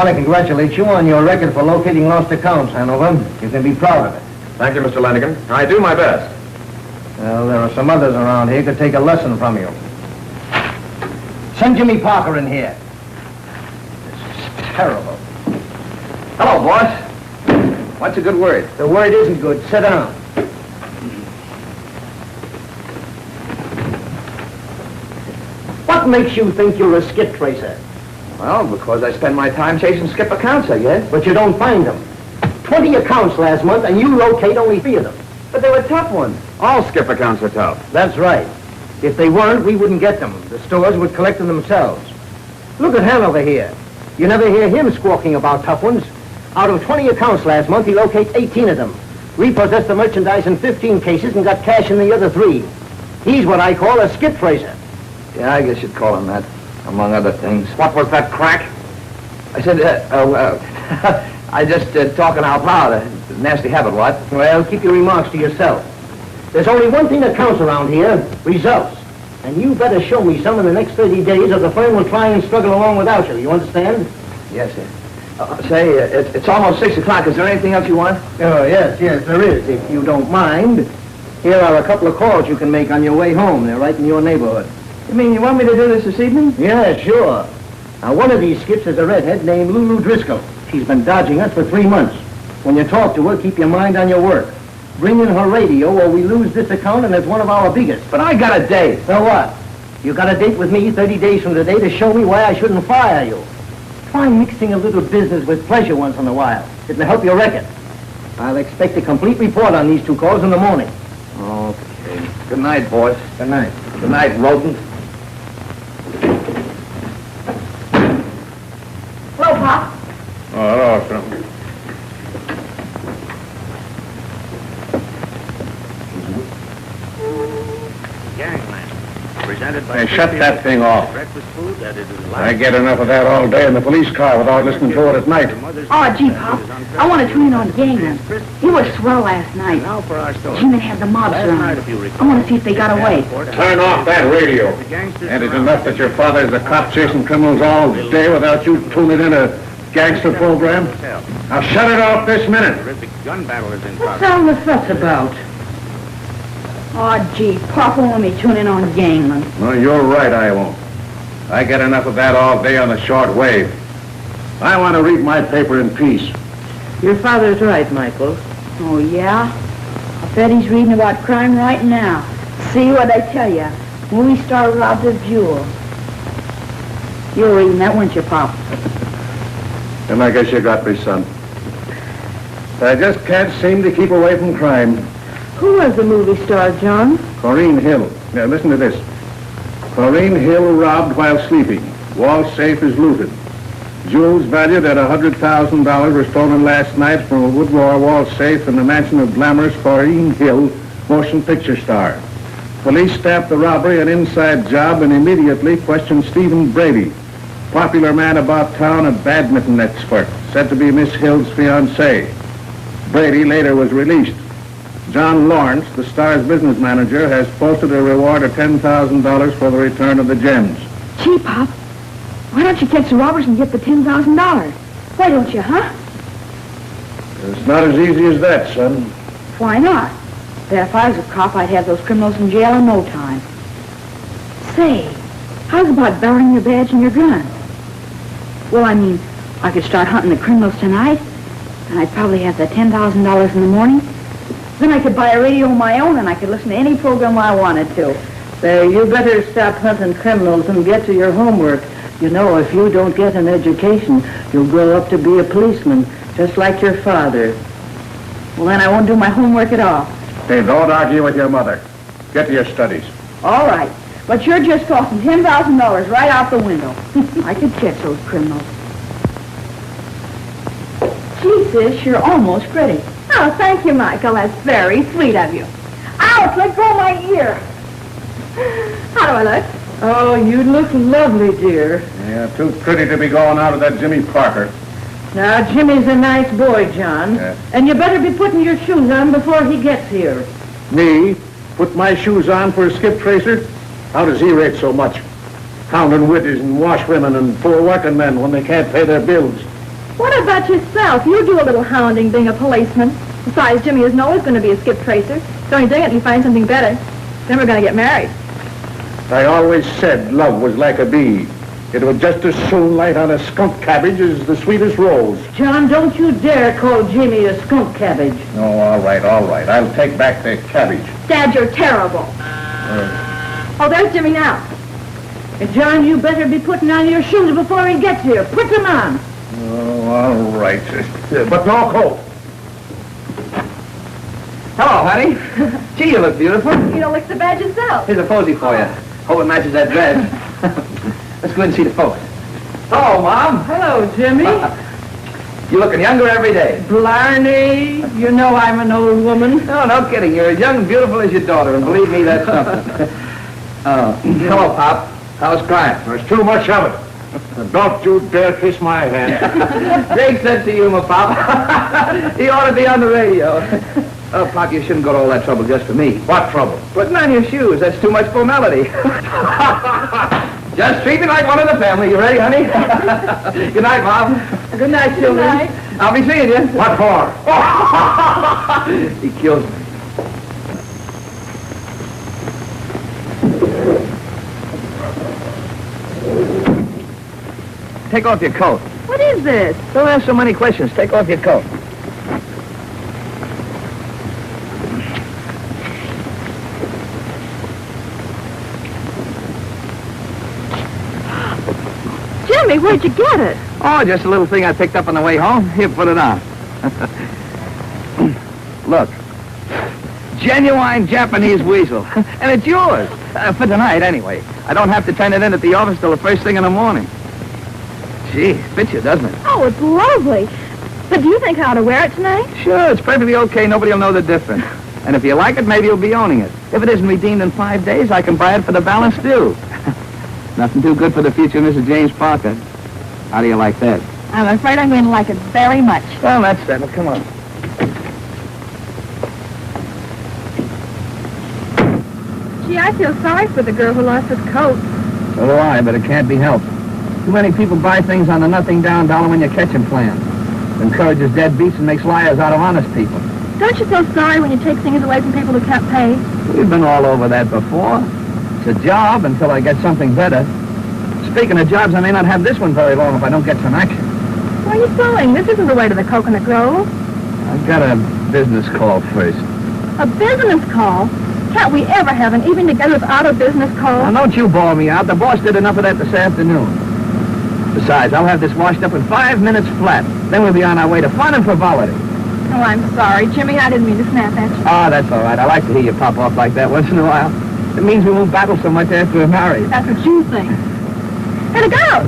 want to congratulate you on your record for locating lost accounts, Hanover. You can be proud of it. Thank you, Mr. Lanigan. I do my best. Well, there are some others around here who could take a lesson from you. Send Jimmy Parker in here. This is terrible. Hello, boss. What's a good word? The word isn't good. Sit down. What makes you think you're a skip tracer? Well, because I spend my time chasing skip accounts, I guess. But you don't find them. 20 accounts last month, and you locate only 3 of them. But they were tough ones. All skip accounts are tough. That's right. If they weren't, we wouldn't get them. The stores would collect them themselves. Look at Hanover here. You never hear him squawking about tough ones. Out of 20 accounts last month, he locates 18 of them. Repossessed the merchandise in 15 cases and got cash in the other 3. He's what I call a skip tracer. Yeah, I guess you'd call him that, among other things. What was that crack? I said, I just talking out loud. Nasty habit, what? Well, keep your remarks to yourself. There's only one thing that counts around here, results. And you better show me some in the next 30 days or the firm will try and struggle along without you. You understand? Yes, sir. Say, it's almost 6 o'clock. Is there anything else you want? Oh, yes, there is, if you don't mind. Here are a couple of calls you can make on your way home. They're right in your neighborhood. You mean you want me to do this evening? Yeah, sure. Now, one of these skips is a redhead named Lulu Driscoll. She's been dodging us for 3 months. When you talk to her, keep your mind on your work. Bring in her radio or we lose this account and it's one of our biggest. But I got a date. So what? You got a date with me 30 days from today to show me why I shouldn't fire you. Try mixing a little business with pleasure once in a while. It'll help your record. I'll expect a complete report on these 2 calls in the morning. Okay. Good night, boys. Good night. Good night, rodent. Hello, Pop. Oh, hello, son. Hey, shut that thing off. I get enough of that all day in the police car without listening to it at night. Oh, gee, Pop. I want to tune in on Gangland. He was swell last night. Jimmy had the mobs around. I want to see if they got away. Turn off that radio. And it's enough that your father's a cop chasing criminals all day without you tuning in a gangster program? Now shut it off this minute. What's all the fuss about? Oh, gee, Pop won't let me tune in on Gangland. No, you're right, I won't. I get enough of that all day on the short wave. I want to read my paper in peace. Your father's right, Michael. Oh, yeah? I bet he's reading about crime right now. See what I tell you. Movie star robbed a jewel. You were reading that, weren't you, Pop? And I guess you got me, son. I just can't seem to keep away from crime. Who was the movie star, John? Corrine Hill. Now, listen to this. Corrine Hill robbed while sleeping. Wall safe is looted. Jewels valued at $100,000 were stolen last night from a Woodmore wall safe in the mansion of glamorous Corrine Hill, motion picture star. Police staffed the robbery an inside job and immediately questioned Stephen Brady, popular man about town, a badminton expert, said to be Miss Hill's fiancé. Brady later was released. John Lawrence, the star's business manager, has posted a reward of $10,000 for the return of the gems. Gee, Pop, why don't you catch the robbers and get the $10,000? Why don't you, huh? It's not as easy as that, son. Why not? Bet if I was a cop, I'd have those criminals in jail in no time. Say, how's about borrowing your badge and your gun? Well, I mean, I could start hunting the criminals tonight, and I'd probably have the $10,000 in the morning. Then I could buy a radio of my own, and I could listen to any program I wanted to. Say, you better stop hunting criminals and get to your homework. You know, if you don't get an education, you'll grow up to be a policeman, just like your father. Well, then I won't do my homework at all. Hey, don't argue with your mother. Get to your studies. All right. But you're just tossing $10,000 right out the window. I could catch those criminals. Gee, sis, you're almost ready. Oh, thank you, Michael. That's very sweet of you. Ouch, let go of my ear. How do I look? Oh, you look lovely, dear. Yeah, too pretty to be going out with that Jimmy Parker. Now, Jimmy's a nice boy, John. Yeah. And you better be putting your shoes on before he gets here. Me? Put my shoes on for a skip tracer? How does he rate so much? Hounding widows and washwomen and poor working men when they can't pay their bills. What about yourself? You do a little hounding being a policeman. Besides, Jimmy isn't always going to be a skip tracer. Don't dig it and you find something better. Then we're going to get married. I always said love was like a bee. It would just as soon light on a skunk cabbage as the sweetest rose. John, don't you dare call Jimmy a skunk cabbage. No, all right. I'll take back the cabbage. Dad, you're terrible. Oh, there's Jimmy now. And John, you better be putting on your shoes before he gets here. Put them on. Oh, all right. But no coat. Hello, honey. Gee, you look beautiful. You don't look so bad yourself. Here's a posy for you. Hope it matches that dress. Let's go in and see the folks. Hello, Mom. Hello, Jimmy. You're looking younger every day. Blarney, you know I'm an old woman. No kidding. You're as young and beautiful as your daughter, and believe me, that's something. Hello, Pop. How's crying? There's too much of it. Don't you dare kiss my hand. Great sense of humor, Pop. He ought to be on the radio. Oh, Pop, you shouldn't go to all that trouble just for me. What trouble? Putting on your shoes. That's too much formality. Just treat me like one of the family. You ready, honey? Good night, Mom. Good night, children. Good night. I'll be seeing you. What for? He kills me. Take off your coat. What is this? Don't ask so many questions. Take off your coat. Jimmy, where'd you get it? Oh, just a little thing I picked up on the way home. Here, put it on. Look. Genuine Japanese weasel. And it's yours. For tonight, anyway. I don't have to turn it in at the office till the first thing in the morning. Gee, fits you, doesn't it? Oh, it's lovely. But do you think I ought to wear it tonight? Sure, it's perfectly okay. Nobody will know the difference. And if you like it, maybe you'll be owning it. If it isn't redeemed in 5 days, I can buy it for the balance due. Nothing too good for the future Mrs. James Parker. How do you like that? I'm afraid I'm going to like it very much. Well, that's settled. Come on. Gee, I feel sorry for the girl who lost his coat. So do I, but it can't be helped. Too many people buy things on the nothing-down dollar when you catch 'em plan. Encourages deadbeats and makes liars out of honest people. Don't you feel sorry when you take things away from people who can't pay? We've been all over that before. It's a job until I get something better. Speaking of jobs, I may not have this one very long if I don't get some action. Where are you going? This isn't the way to the Coconut Grove. I've got a business call first. A business call? Can't we ever have an evening together without a business call? Now, don't you bore me out. The boss did enough of that this afternoon. Besides, I'll have this washed up in 5 minutes flat. Then we'll be on our way to fun and frivolity. Oh, I'm sorry, Jimmy. I didn't mean to snap at you. Ah, that's all right. I like to hear you pop off like that once in a while. It means we won't battle so much after we're married. That's what you think. Here it goes.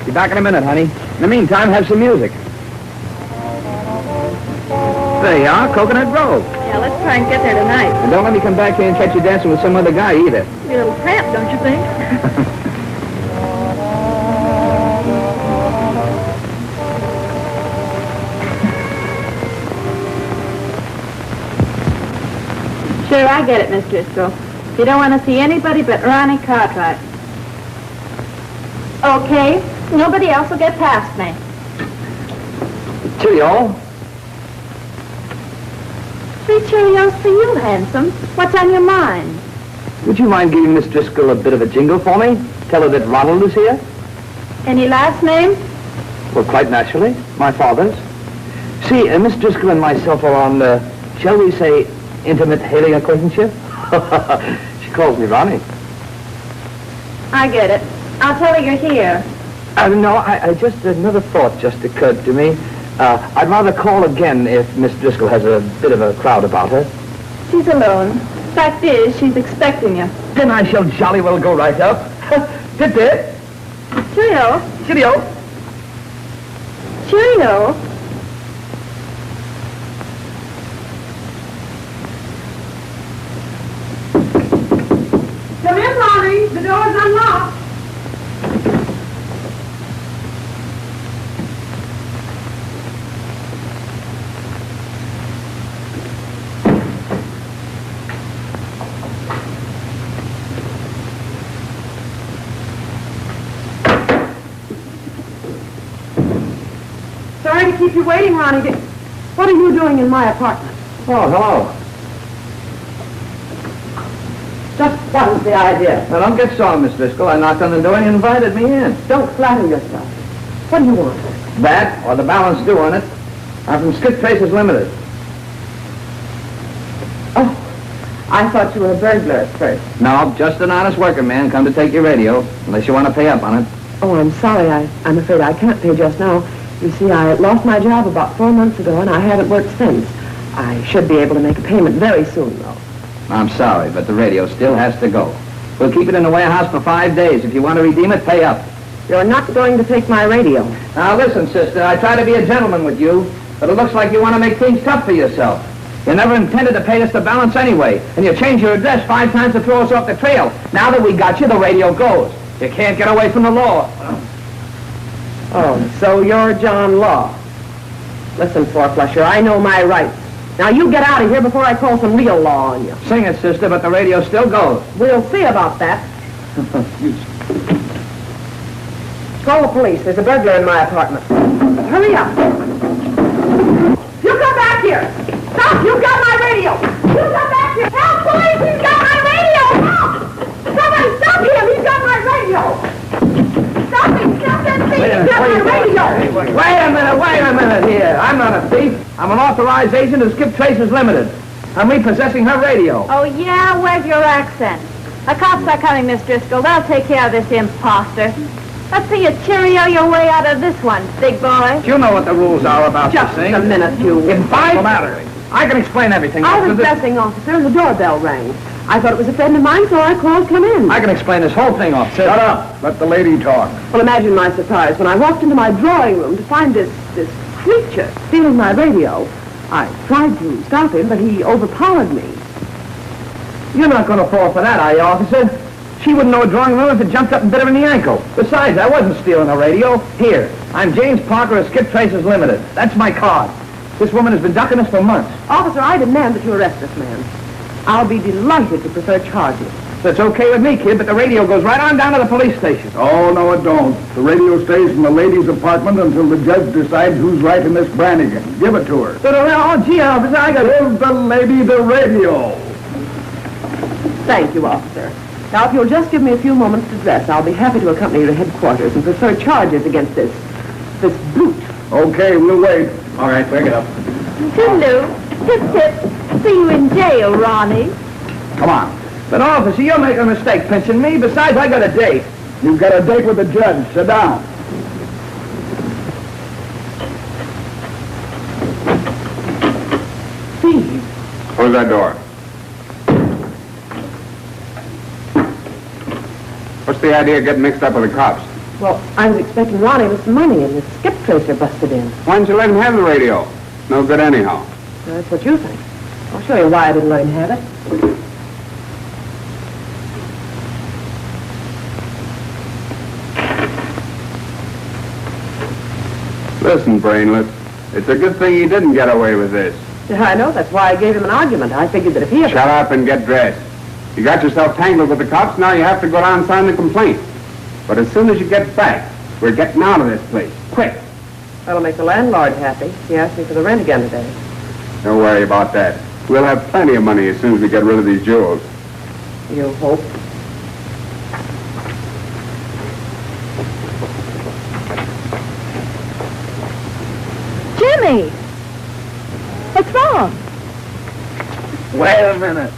Be back in a minute, honey. In the meantime, have some music. There you are, Coconut Grove. Yeah, let's try and get there tonight. And don't let me come back here and catch you dancing with some other guy either. Be a little cramped, don't you think? Sure, I get it, Miss Driscoll. You don't want to see anybody but Ronnie Cartwright. Okay, nobody else will get past me. Cheerio. Three Cheerios for you, handsome. What's on your mind? Would you mind giving Miss Driscoll a bit of a jingle for me? Tell her that Ronald is here? Any last name? Well, quite naturally. My father's. See, Miss Driscoll and myself are on, shall we say, intimate hailing acquaintanceship? She calls me Ronnie. I get it. I'll tell her you're here. No, I just, another thought just occurred to me. I'd rather call again if Miss Driscoll has a bit of a crowd about her. She's alone. Fact is, she's expecting you. Then I shall jolly well go right up. Sit there. Cheerio. Cheerio. Cheerio. Come in, Ronnie. The door's unlocked. keep you waiting, Ronnie. What are you doing in my apartment? Oh, hello. Just what is the idea? Now, don't get sour, Miss Driscoll. I knocked on the door and you invited me in. Don't flatter yourself. What do you want? That, or the balance due on it. I'm from Skip Traces Limited. Oh, I thought you were a burglar at first. No, just an honest working man come to take your radio, unless you want to pay up on it. Oh, I'm sorry. I'm afraid I can't pay just now. You see, I lost my job about 4 months ago, and I haven't worked since. I should be able to make a payment very soon, though. I'm sorry, but the radio still has to go. We'll keep it in the warehouse for 5 days. If you want to redeem it, pay up. You're not going to take my radio. Now, listen, sister, I try to be a gentleman with you, but it looks like you want to make things tough for yourself. You never intended to pay us the balance anyway, and you changed your address 5 times to throw us off the trail. Now that we got you, the radio goes. You can't get away from the law. Oh, so you're John Law. Listen, Four-Flusher, I know my rights. Now you get out of here before I call some real law on you. Sing it, sister, but the radio still goes. We'll see about that. Call the police. There's a burglar in my apartment. Hurry up. You come back here. Stop! You've got my radio. You come back here. Help, police! He's got my radio! Help! Somebody stop him! He's got my radio! Stop him! Stop that thief! He's got my radio! Wait a minute here. I'm not a thief. I'm an authorized agent of Skip Traces Limited. I'm repossessing her radio. Oh, yeah? Where's your accent? The cops are coming, Miss Driscoll. They'll take care of this imposter. Let's see you cheerio your way out of this one, big boy. You know what the rules are about Just this thing. a minute, you. In 5 matter. I can explain everything. I was dressing, officer, and the doorbell rang. I thought it was a friend of mine, so I called, come in. I can explain this whole thing, officer. Shut up. Let the lady talk. Well, imagine my surprise when I walked into my drawing room to find this creature stealing my radio. I tried to stop him, but he overpowered me. You're not going to fall for that, are you, officer? She wouldn't know a drawing room if it jumped up and bit her in the ankle. Besides, I wasn't stealing a radio. Here, I'm James Parker of Skip Traces Limited. That's my card. This woman has been ducking us for months. Officer, I demand that you arrest this man. I'll be delighted to prefer charges. That's okay with me, kid, but the radio goes right on down to the police station. Oh, no, it don't. The radio stays in the lady's apartment until the judge decides who's right in this Brannigan. Give it to her. Oh, gee, officer, I got... Give the lady the radio. Thank you, officer. Now, if you'll just give me a few moments to dress, I'll be happy to accompany you to headquarters and prefer charges against this brute. Okay, we'll wait. All right, bring it up. Hello. Tip, tip. See you in jail, Ronnie. Come on. But, officer, you're making a mistake pinching me. Besides, I got a date. You've got a date with the judge. Sit down. Steve. Close that door. What's the idea of getting mixed up with the cops? Well, I was expecting Ronnie with some money, and the skip tracer busted in. Why didn't you let him have the radio? No good anyhow. That's what you think. I'll show you why I didn't let him have it. Listen, Brainless, it's a good thing he didn't get away with this. Yeah, I know. That's why I gave him an argument. I figured that if he had... Shut up and get dressed. You got yourself tangled with the cops, now you have to go down and sign the complaint. But as soon as you get back, we're getting out of this place. Quick. That'll make the landlord happy. He asked me for the rent again today. Don't worry about that. We'll have plenty of money as soon as we get rid of these jewels. You hope. Jimmy! What's wrong? Wait a minute.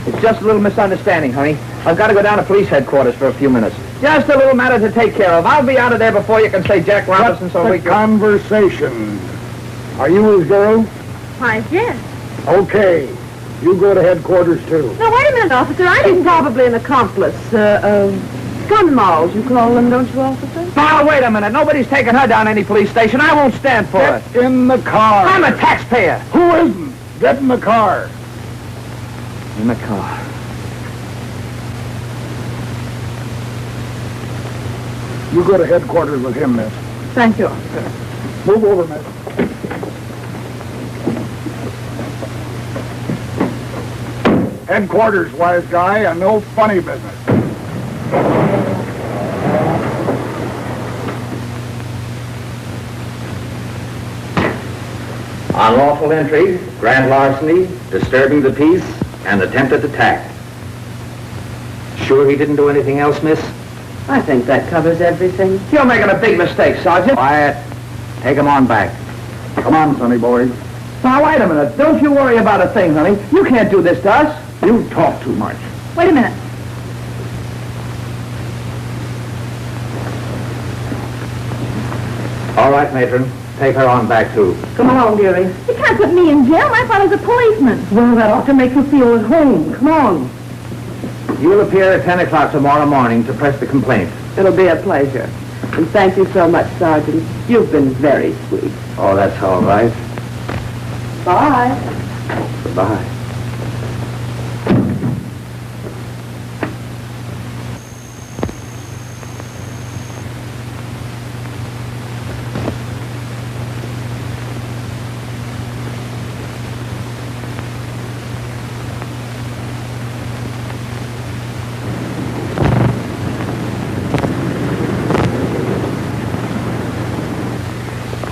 It's just a little misunderstanding, honey. I've got to go down to police headquarters for a few minutes. Just a little matter to take care of. I'll be out of there before you can say Jack Robinson so we can... Conversation. Are you his girl? Why, yes. Okay. You go to headquarters, too. No, wait a minute, officer. I He's didn't... probably an accomplice. Gun malls, you call them, don't you, officer? Now, wait a minute. Nobody's taking her down any police station. I won't stand for it. Get in the car. I'm a taxpayer. Who isn't? Get in the car. In the car. You go to headquarters with him, miss. Thank you, officer. Move over, miss. Headquarters, wise guy, and no funny business. Unlawful entry, grand larceny, disturbing the peace, and attempted attack. Sure he didn't do anything else, miss? I think that covers everything. You're making a big mistake, Sergeant. Quiet. Take him on back. Come on, Sonny boy. Now, wait a minute. Don't you worry about a thing, honey. You can't do this to us. You talk too much. Wait a minute. All right, matron. Take her on back, too. Come along, dearie. You can't put me in jail. My father's a policeman. Well, that ought to make you feel at home. Come on. You'll appear at 10 o'clock tomorrow morning to press the complaint. It'll be a pleasure. And thank you so much, Sergeant. You've been very sweet. Oh, that's all right. Bye. Goodbye.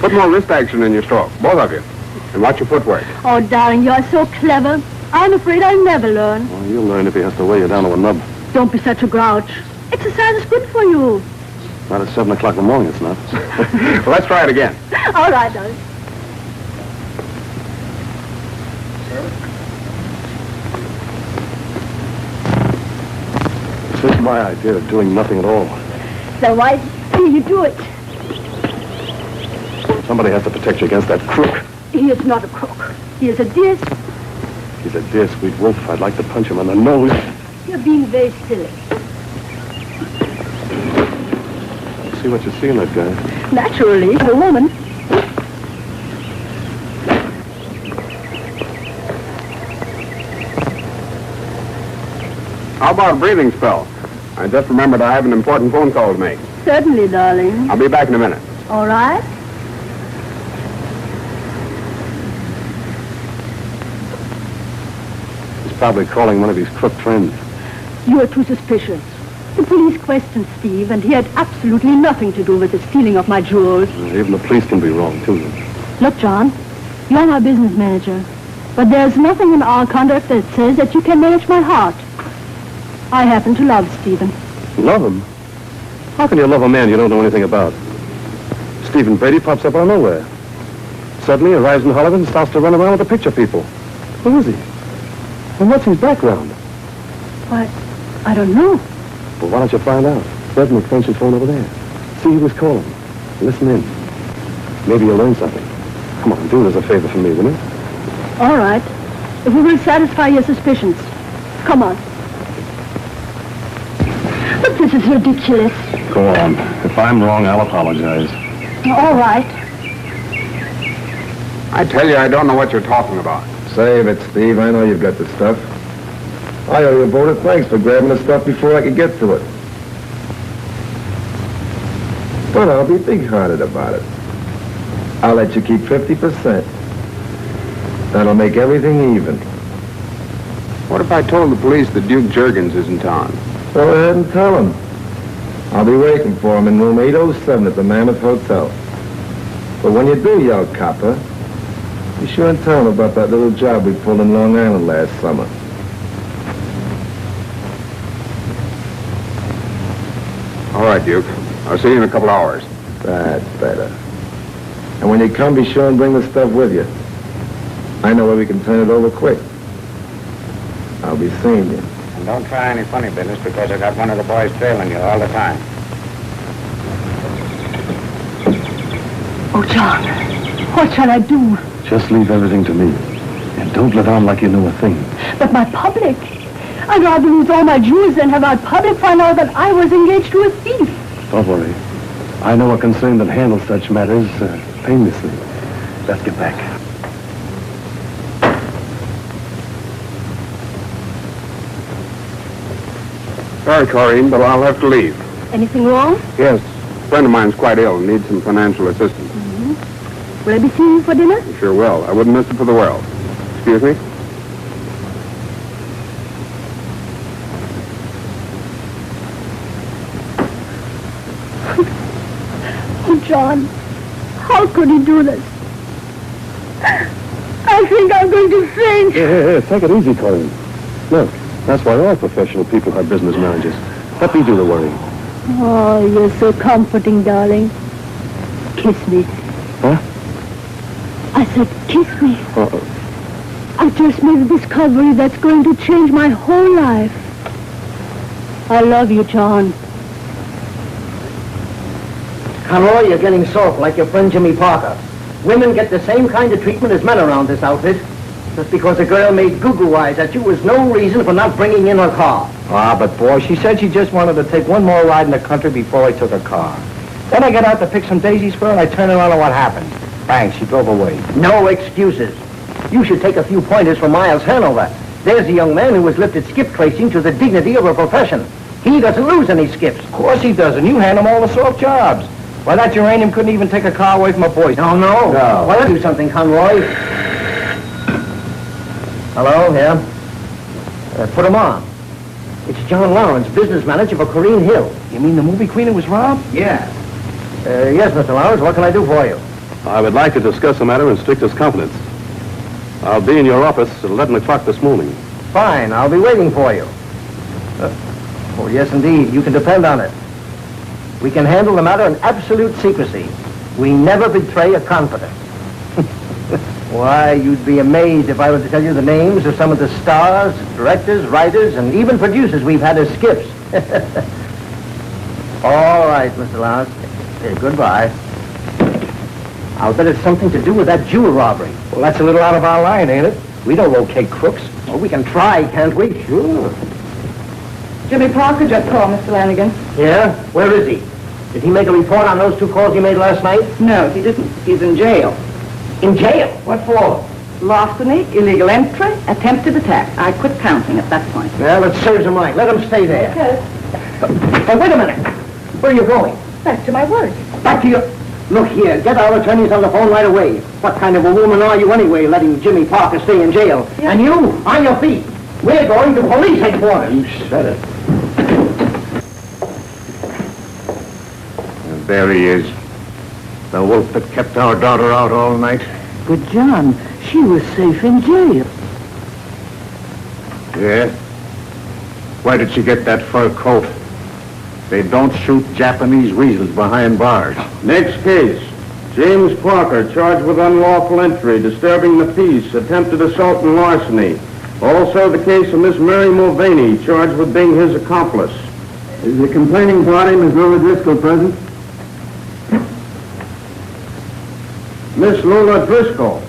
Put more wrist action in your stroke, both of you. And watch your footwork. Oh, darling, you're so clever. I'm afraid I'll never learn. Well, you'll learn if he has to weigh you down to a nub. Don't be such a grouch. Exercise is good for you. Not at 7 o'clock in the morning, it's not. Well, let's try it again. All right, darling. This is my idea of doing nothing at all. So why do you do it? Somebody has to protect you against that crook. He is not a crook. He is a dear... He's a dear sweet wolf. I'd like to punch him on the nose. You're being very silly. See what you see in that guy. Naturally, a woman. How about a breathing spell? I just remembered I have an important phone call to make. Certainly, darling. I'll be back in a minute. All right. He's probably calling one of his crook friends. You are too suspicious. The police questioned Steve, and he had absolutely nothing to do with the stealing of my jewels. Even the police can be wrong, too. Look, John, you're my business manager, but there's nothing in our conduct that says that you can manage my heart. I happen to love Stephen. Love him? How can you love a man you don't know anything about? Stephen Brady pops up out of nowhere. Suddenly arrives in Hollywood and starts to run around with the picture people. Who is he? And what's his background? I don't know. Well, why don't you find out? There's an extension phone over there. See who was calling. Listen in. Maybe you'll learn something. Come on, do it as a favor for me, will you? All right. If we will satisfy your suspicions. Come on. But this is ridiculous. Go on. If I'm wrong, I'll apologize. All right. I tell you, I don't know what you're talking about. Save it, Steve. I know you've got the stuff. I owe you a vote of thanks for grabbing the stuff before I could get to it. But I'll be big-hearted about it. I'll let you keep 50%. That'll make everything even. What if I told the police that Duke Juergens is in town? Go ahead and tell him. I'll be waiting for him in room 807 at the Mammoth Hotel. But when you do yell copper, be sure and tell him about that little job we pulled in Long Island last summer. All right, Duke. I'll see you in a couple hours. That's better. And when you come, be sure and bring the stuff with you. I know where we can turn it over quick. I'll be seeing you. And don't try any funny business because I got one of the boys trailing you all the time. Oh, John, what shall I do? Just leave everything to me. And don't let on like you know a thing. But my public. I'd rather lose all my jewels than have our public find out that I was engaged to a thief. Don't worry. I know a concern that handles such matters painlessly. Let's get back. Sorry, Corrine, but I'll have to leave. Anything wrong? Yes. A friend of mine's quite ill and needs some financial assistance. Mm-hmm. Will I be seeing you for dinner? You sure will. I wouldn't miss it for the world. Excuse me? Oh, John, how could he do this? I think I'm going to faint. Yeah, take it easy, Colleen. Look, that's why all professional people have business managers. Let me do the worrying. Oh, you're so comforting, darling. Kiss me. Huh? I said, kiss me. Uh-oh. I just made a discovery that's going to change my whole life. I love you, John. Conroy, you're getting soft like your friend Jimmy Parker. Women get the same kind of treatment as men around this outfit. Just because a girl made goo-goo eyes at you was no reason for not bringing in her car. Ah, but boy, she said she just wanted to take one more ride in the country before I took her car. Then I got out to pick some daisies for her, and I turned around and what happened? Bang, she drove away. No excuses. You should take a few pointers from Miles Hanover. There's a young man who has lifted skip tracing to the dignity of a profession. He doesn't lose any skips. Of course he doesn't. You hand him all the soft jobs. Why, that uranium couldn't even take a car away from a boy. No. Well, let's do something, Conroy. Hello, yeah? Put him on. It's John Lawrence, business manager for Corrine Hill. You mean the movie queen who was robbed? Yeah. Yes, Mr. Lawrence, what can I do for you? I would like to discuss the matter in strictest confidence. I'll be in your office at 11 o'clock this morning. Fine, I'll be waiting for you. Oh, yes, indeed. You can depend on it. We can handle the matter in absolute secrecy. We never betray a confidence. Why, you'd be amazed if I were to tell you the names of some of the stars, directors, writers, and even producers we've had as skips. All right, Mr. Lawrence. Goodbye. I'll bet it's something to do with that jewel robbery. Well, that's a little out of our line, ain't it? We don't locate crooks. Well, we can try, can't we? Sure. Jimmy Parker just called, Mr. Lanigan. Yeah? Where is he? Did he make a report on those 2 calls he made last night? No, he didn't. He's in jail. In jail? What for? Larceny, illegal entry, attempted attack. I quit counting at that point. Well, it serves him right. Let him stay there. Okay. Hey, wait a minute. Where are you going? Back to my work. Back to your... Look here, get our attorneys on the phone right away. What kind of a woman are you anyway, letting Jimmy Parker stay in jail? Yeah. And you, on your feet. We're going to police headquarters. You said it. And there he is. The wolf that kept our daughter out all night. But, John, she was safe in jail. Yeah? Why did she get that fur coat? They don't shoot Japanese weasels behind bars. Next case. James Parker, charged with unlawful entry, disturbing the peace, attempted assault and larceny. Also the case of Miss Mary Mulvaney, charged with being his accomplice. Is the complaining party, Miss Lola Driscoll, present? Miss Lola Driscoll.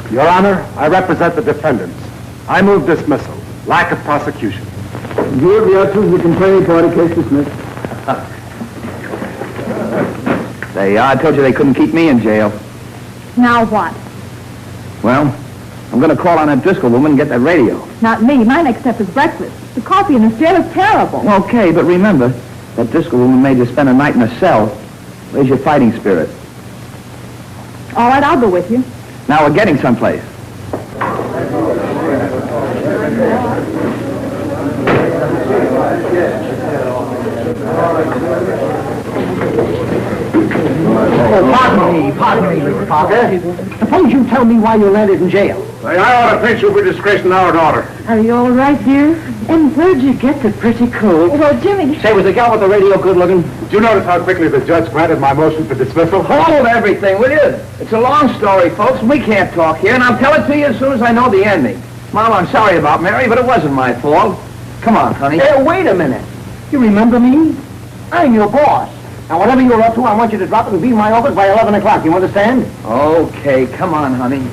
Your Honor, I represent the defendants. I move dismissal. Lack of prosecution. Give the answers the complaining party, case dismissed. Say, I told you they couldn't keep me in jail. Now what? Well, I'm going to call on that Driscoll woman and get that radio. Not me. My next step is breakfast. The coffee in this jail is terrible. Okay, but remember, that Driscoll woman made you spend a night in a cell. Where's your fighting spirit? All right, I'll go with you. Now we're getting someplace. Oh, pardon me, Mr. Parker. Suppose you tell me why you landed in jail. I ought to pinch you for disgracing our daughter. Are you all right, dear? And where'd you get the pretty coat? Well, Jimmy... Say, was the gal with the radio good looking? Did you notice how quickly the judge granted my motion for dismissal? Hold everything, will you? It's a long story, folks. We can't talk here, and I'll tell it to you as soon as I know the ending. Mom, I'm sorry about Mary, but it wasn't my fault. Come on, honey. Hey, wait a minute. You remember me? I'm your boss. Now, whatever you're up to, I want you to drop it and be in my office by 11 o'clock. You understand? Okay, come on, honey.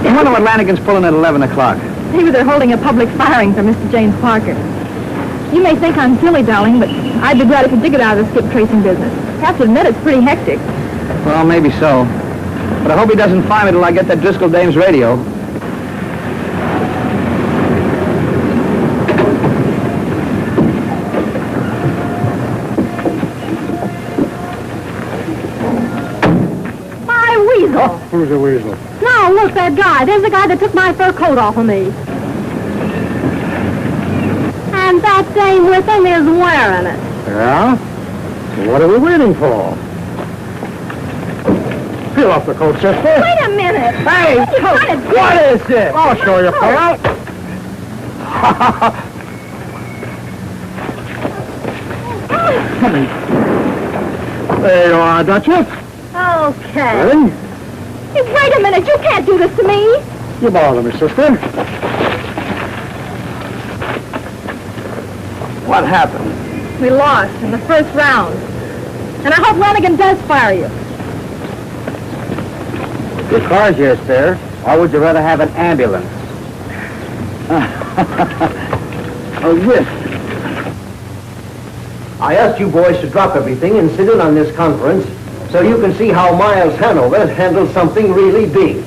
I wonder what Lanigan's pulling at 11 o'clock. Maybe they're holding a public firing for Mr. James Parker. You may think I'm silly, darling, but I'd be glad if you did get out of the skip tracing business. Have to admit, it's pretty hectic. Well, maybe so. But I hope he doesn't find me till I get that Driscoll dame's radio. My weasel! Who's a weasel? Now Oh, look, that guy. There's the guy that took my fur coat off of me. And that dame with him is wearing it. Yeah? So what are we waiting for? Peel off the coat, sister. Wait a minute. Hey, what is this? I'll show you, pal. There you are, Duchess. Okay. Hey, Hey, wait a minute. You can't do this to me. you bother me, sister. What happened? We lost in the first round. And I hope Lanigan does fire you. Your car's here, sir. Or would you rather have an ambulance? Oh, yes. I asked you boys to drop everything and sit in on this conference so you can see how Miles Hanover handled something really big.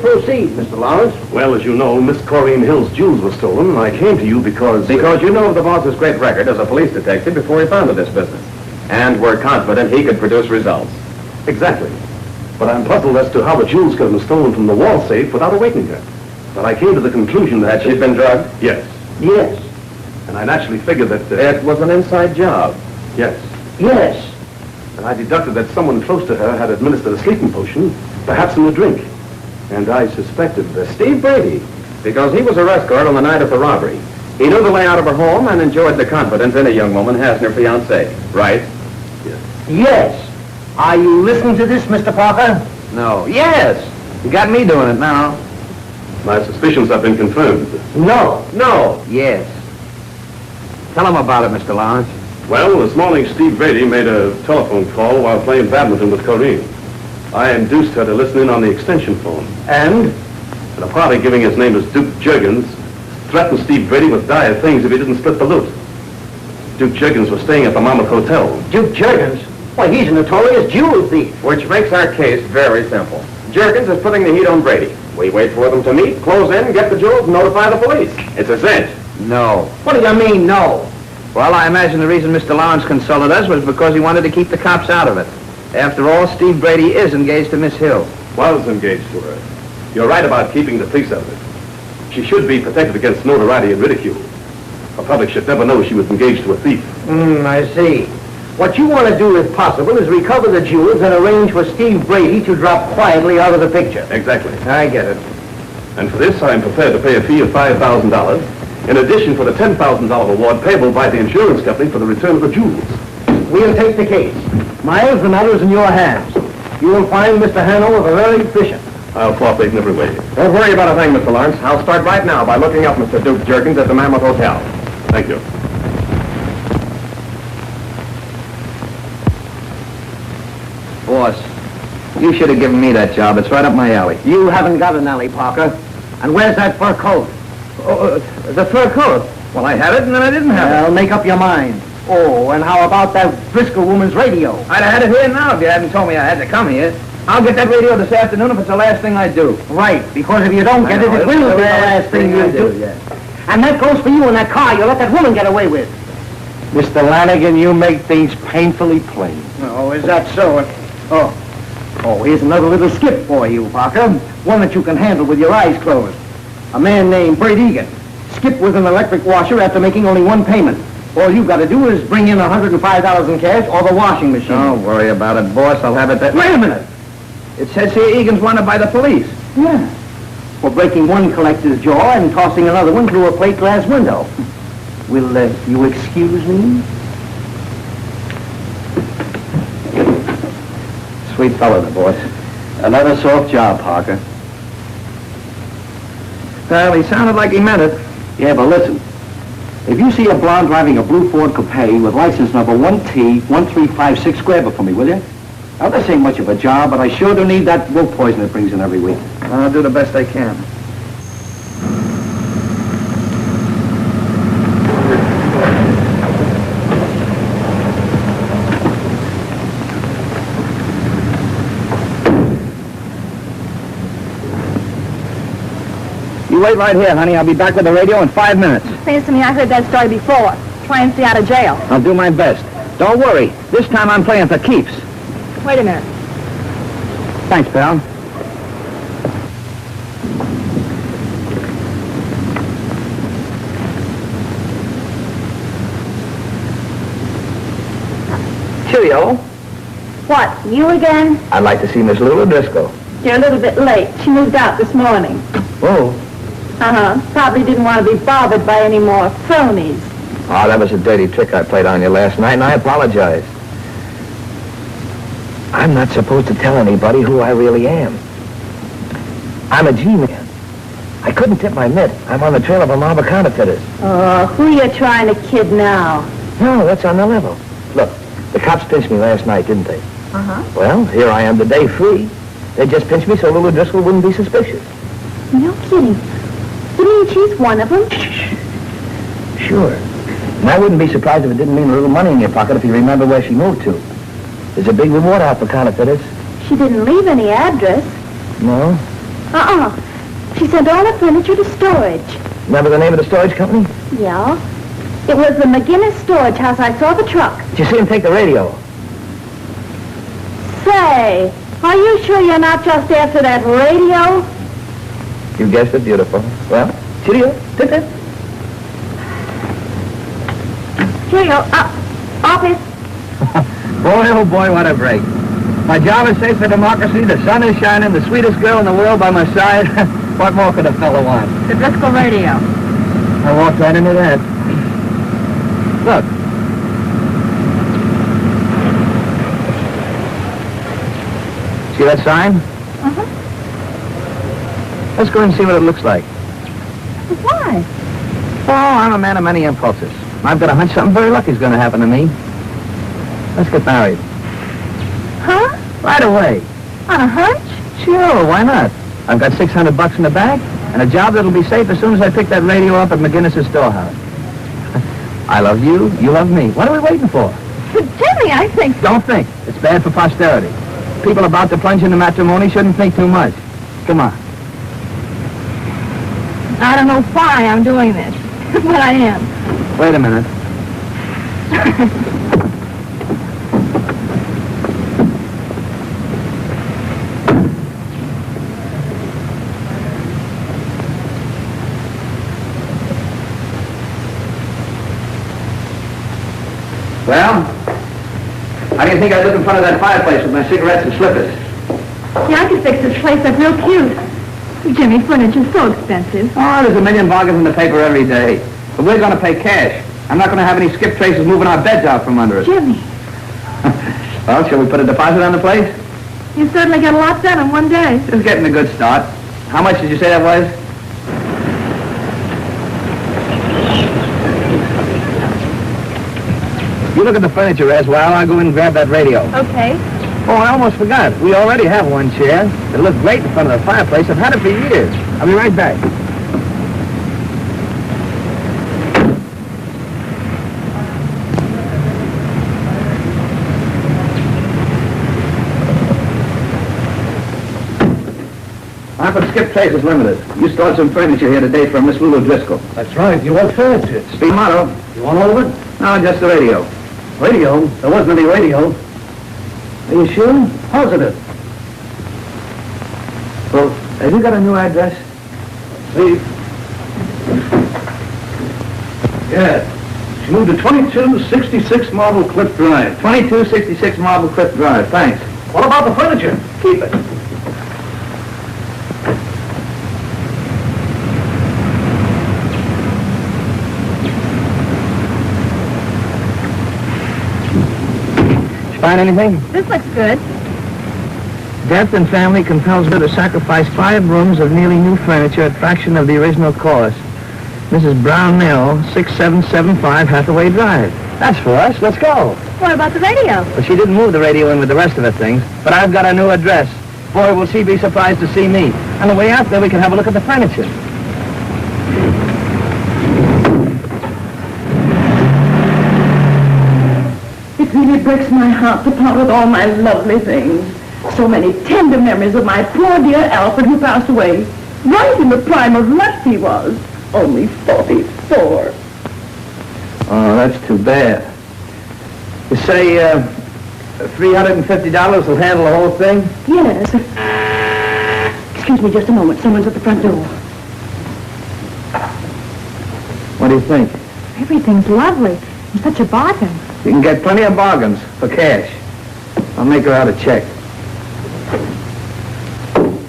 Proceed, Mr. Lawrence. Well, as you know, Miss Corrine Hill's jewels were stolen, and I came to you because... Because you know of the boss's great record as a police detective before he founded this business. And we're confident he could produce results. Exactly. But I'm puzzled as to how the jewels could have been stolen from the wall safe without awakening her. But I came to the conclusion that... She'd been drugged? Yes. Yes. And I naturally figured that... It was an inside job. Yes. Yes. And I deducted that someone close to her had administered a sleeping potion, perhaps in a drink. And I suspected that... Steve Brady. Because he was arrest guard on the night of the robbery. He knew the layout of her home and enjoyed the confidence any young woman has in her fiancé. Right? Yes. Are you listening to this, Mr. Parker? No. Yes. You got me doing it now. My suspicions have been confirmed. No. No. Yes. Tell him about it, Mr. Lawrence. Well, this morning Steve Brady made a telephone call while playing badminton with Corrine. I induced her to listen in on the extension phone. And? And a party giving his name as Duke Juggins threatened Steve Brady with dire things if he didn't split the loot. Duke Juggins was staying at the Monmouth Hotel. Duke Juggins? Why, he's a notorious jewel thief. Which makes our case very simple. Jerkins is putting the heat on Brady. We wait for them to meet, close in, get the jewels, and notify the police. It's a cinch. No. What do you mean, no? Well, I imagine the reason Mr. Lawrence consulted us was because he wanted to keep the cops out of it. After all, Steve Brady is engaged to Miss Hill. Was engaged to her. You're right about keeping the police out of it. She should be protected against notoriety and ridicule. The public should never know she was engaged to a thief. I see. What you want to do, if possible, is recover the jewels and arrange for Steve Brady to drop quietly out of the picture. Exactly. I get it. And for this, I am prepared to pay a fee of $5,000, in addition for the $10,000 award payable by the insurance company for the return of the jewels. We'll take the case. Miles, the matter is in your hands. You will find Mr. Hanover very efficient. I'll cooperate in every way. Don't worry about a thing, Mr. Lawrence. I'll start right now by looking up Mr. Duke Jerkins at the Mammoth Hotel. Thank you. Boss, you should have given me that job. It's right up my alley. You haven't got an alley, Parker. And where's that fur coat? The fur coat? Well, I had it and then I didn't have it. Well, make up your mind. Oh, and how about that Driscoll woman's radio? I'd have had it here now if you hadn't told me I had to come here. I'll get that radio this afternoon if it's the last thing I do. Right, because if you don't get it, it will be the last thing you do. Yeah. And that goes for you in that car you let that woman get away with. Mr. Lanigan, you make things painfully plain. Oh, is that so? Oh, here's another little skip for you, Parker. One that you can handle with your eyes closed. A man named Bert Egan skipped with an electric washer after making only one payment. All you've got to do is bring in $105 in cash or the washing machine. Don't worry about it, boss. I'll have it that... Wait a minute. It says here Egan's wanted by the police. Yeah. For breaking one collector's jaw and tossing another one through a plate glass window. Will you excuse me? Sweet fellow, the boss. Another soft job, Parker. Well, he sounded like he meant it. Yeah, but listen. If you see a blonde driving a blue Ford Coupe with license number 1T1356, grab it for me, will you? Now, this ain't much of a job, but I sure do need that wolf poison it brings in every week. I'll do the best I can. You wait right here, honey. I'll be back with the radio in 5 minutes. Seems to me I heard that story before. Try and stay out of jail. I'll do my best. Don't worry. This time I'm playing for keeps. Wait a minute. Thanks, pal. cheerio. What, you again? I'd like to see Miss Lula Driscoll. You're a little bit late. She moved out this morning. Oh. Probably didn't want to be bothered by any more phonies. Oh, that was a dirty trick I played on you last night, and I apologize. I'm not supposed to tell anybody who I really am. I'm a G-man. I couldn't tip my mitt. I'm on the trail of a mob of counterfeiters. Oh, who you trying to kid now? No, that's on the level. Look, the cops pinched me last night, didn't they? Uh-huh. Well, here I am today free. They just pinched me so Lula Driscoll wouldn't be suspicious. No kidding. You mean she's one of them? Sure. And I wouldn't be surprised if it didn't mean a little money in your pocket if you remember where she moved to. There's a big reward out for counterfeiters. She didn't leave any address. No? She sent all her furniture to storage. Remember the name of the storage company? Yeah. It was the McGinnis storage house. I saw the truck. Did you see him take the radio? Say, are you sure you're not just after that radio? You guessed it, beautiful. Well, cheerio. Tip-tip. Cheerio. Office. Boy, oh boy, what a break. My job is safe for democracy, the sun is shining, the sweetest girl in the world by my side. What more could a fellow want? The Driscoll radio. I walked right into that. Look. See that sign? Uh-huh. Let's go and see what it looks like. Why? Oh, I'm a man of many impulses. I've got a hunch something very lucky is going to happen to me. Let's get married. Huh? Right away. On a hunch? Sure, why not? I've got $600 in the bank and a job that'll be safe as soon as I pick that radio up at McGinnis's storehouse. I love you, you love me. What are we waiting for? Jimmy, I think... Don't think. It's bad for posterity. People about to plunge into matrimony shouldn't think too much. Come on. I don't know why I'm doing this, but I am. Wait a minute. Well, how do you think I look in front of that fireplace with my cigarettes and slippers? Yeah, I could fix this place up real cute. Jimmy, furniture's so expensive. Oh, there's a million bargains in the paper every day. But we're going to pay cash. I'm not going to have any skip traces moving our beds out from under us. Jimmy, Well, shall we put a deposit on the place? you certainly got a lot done in one day. It's getting a good start. How much did you say that was? You look at the furniture as well. I'll go in and grab that radio. Okay. Oh, I almost forgot. We already have one chair. It looks great in front of the fireplace. I've had it for years. I'll be right back. I'm for skip traces limited. You stored some furniture here today for Miss Lulu Driscoll. That's right. You want furniture? Speed motto. You want all of it? No, just the radio. Radio? There wasn't any radio. Are you sure? Positive. Well, have you got a new address? See? Yeah. She moved to 2266 Marble Cliff Drive. 2266 Marble Cliff Drive. Thanks. What about the furniture? Keep it. Find anything? This looks good. Death in family compels her to sacrifice 5 rooms of nearly new furniture at fraction of the original cost. Mrs. Brownell, 6775 Hathaway Drive. That's for us. Let's go. What about the radio? Well, she didn't move the radio in with the rest of the things, but I've got a new address. Boy, will she be surprised to see me. On the way out there, we can have a look at the furniture. It really breaks my heart to part with all my lovely things. So many tender memories of my poor dear Alfred who passed away. Right in the prime of life he was. Only 44. Oh, that's too bad. You say, $350 will handle the whole thing? Yes. Excuse me just a moment. Someone's at the front door. What do you think? Everything's lovely. Such a bargain. You can get plenty of bargains for cash. I'll make her out a check.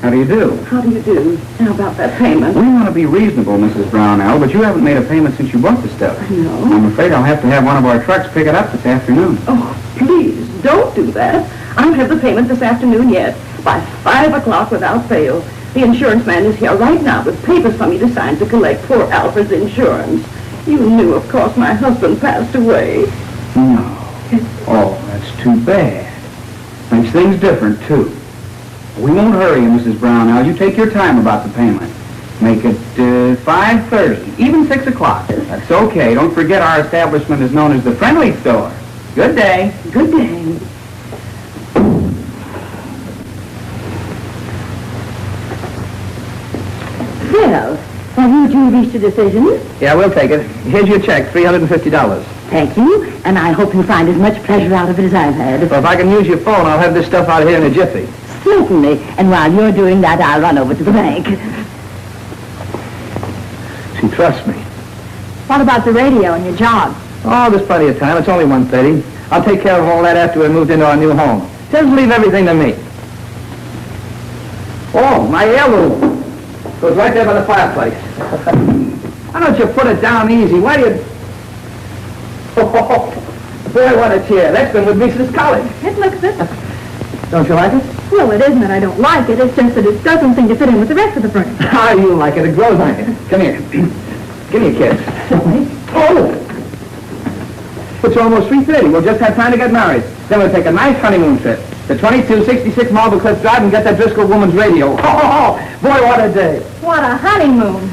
How do you do? How do you do? How about that payment? We want to be reasonable, Mrs. Brownell, but you haven't made a payment since you bought the stuff. No. I'm afraid I'll have to have one of our trucks pick it up this afternoon. Oh, please, don't do that. I'll have the payment this afternoon yet. By 5 o'clock without fail. The insurance man is here right now with papers for me to sign to collect poor Alfred's insurance. You knew, of course, my husband passed away. No. Oh, that's too bad. Makes things different, too. We won't hurry you, Mrs. Brownell. You take your time about the payment. Make it 5:30, even 6 o'clock. That's okay. Don't forget our establishment is known as the Friendly Store. Good day. Good day. Well, have you two reached a decision? Yeah, we'll take it. Here's your check, $350. Thank you, and I hope you find as much pleasure out of it as I've had. Well, if I can use your phone, I'll have this stuff out of here in a jiffy. Certainly, and while you're doing that, I'll run over to the bank. She trusts me. What about the radio and your job? Oh, there's plenty of time. It's only 1:30. I'll take care of all that after we moved into our new home. Just leave everything to me. Oh, my heirloom. Goes right there by the fireplace. Why don't you put it down easy? Why do you... Oh, boy, what a chair. That's been with me since college. It looks it. Don't you like it? Well, it isn't that I don't like it. It's just that it doesn't seem to fit in with the rest of the furniture. How you like it? It grows on you. Come here. Give me a kiss. Oh! It's almost 3:30. We'll just have time to get married. Then we'll take a nice honeymoon trip to 2266 Marble Cliff Drive and get that Driscoll woman's radio. Oh, boy, what a day. What a honeymoon.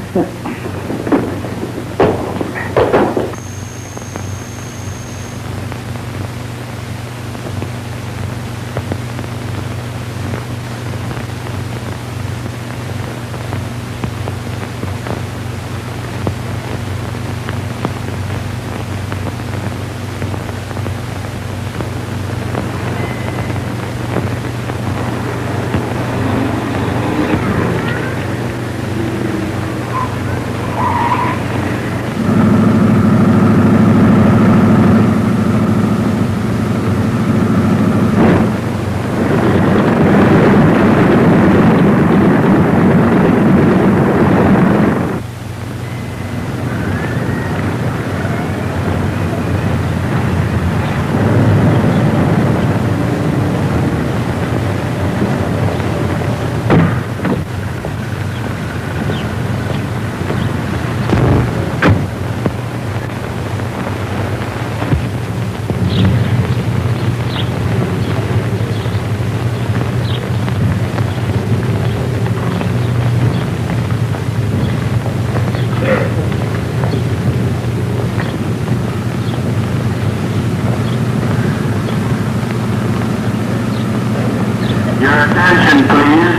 Attention, please.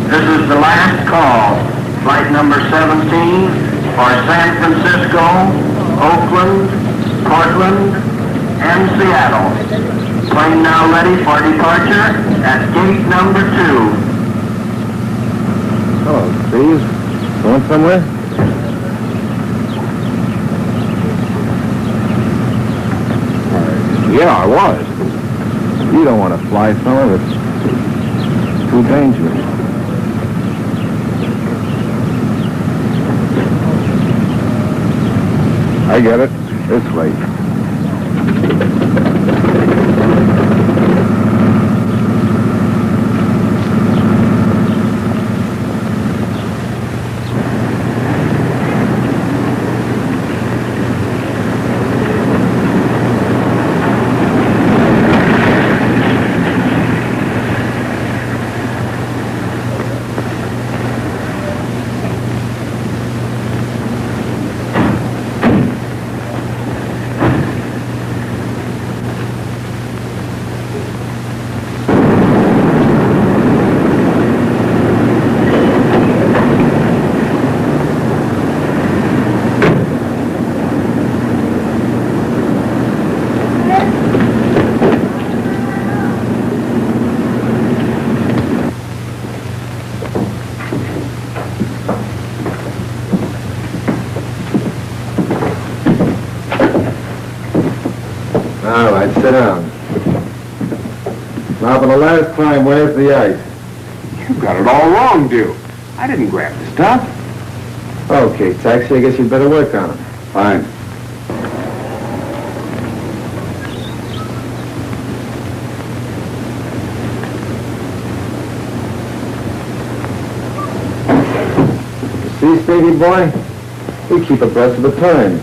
This is the last call. Flight number 17 for San Francisco, Oakland, Portland, and Seattle. Plane now ready for departure at gate number 2. Oh, please. Going somewhere? Yeah, I was. You don't want to fly, fella. It's too dangerous. I get it. It's late. All right, sit down. Now, for the last time, where's the ice? You got it all wrong, Duke. I didn't grab the stuff. Okay, Taxi, I guess you'd better work on it. Fine. See, Stevie boy? We keep abreast of the times.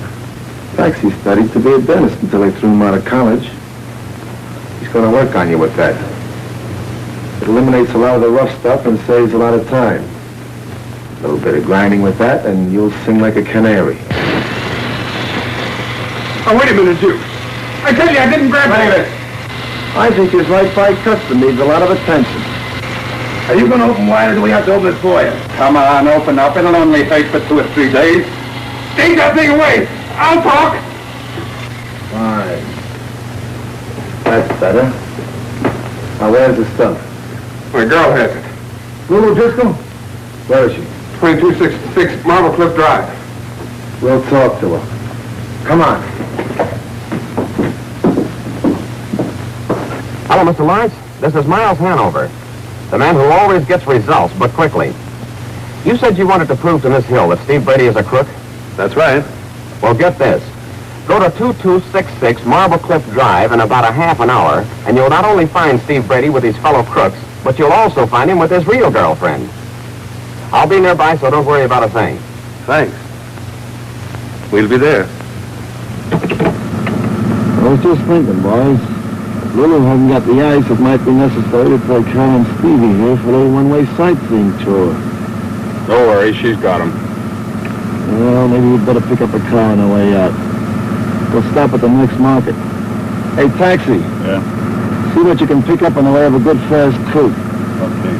Taxi studied to be a dentist until they threw him out of college. He's going to work on you with that. It eliminates a lot of the rough stuff and saves a lot of time. A little bit of grinding with that, and you'll sing like a canary. Oh, wait a minute, Duke. I tell you, I didn't grab it. I think his right by custom needs a lot of attention. Are you going to open wide, or do we have to open it for you? Come on, open up. It'll only take for 2 or 3 days. Take that thing away. I'll talk. Fine. That's better. Now, where's the stuff? My girl has it. Lulu Driscoll? Where is she? 2266 Marble Cliff Drive. We'll talk to her. Come on. Hello, Mr. Lawrence. This is Miles Hanover, the man who always gets results, but quickly. You said you wanted to prove to Miss Hill that Steve Brady is a crook? That's right. Well, get this. Go to 2266 Marble Cliff Drive in about a half an hour, and you'll not only find Steve Brady with his fellow crooks, but you'll also find him with his real girlfriend. I'll be nearby, so don't worry about a thing. Thanks. We'll be there. I was just thinking, boys. Lulu hasn't got the ice it might be necessary to take Carl and Stevie here for a little one-way sightseeing tour. Don't worry, she's got him. Well, maybe we'd better pick up a car on the way out. We'll stop at the next market. Hey, Taxi. Yeah? See what you can pick up on the way of a good fast coupe. Okay.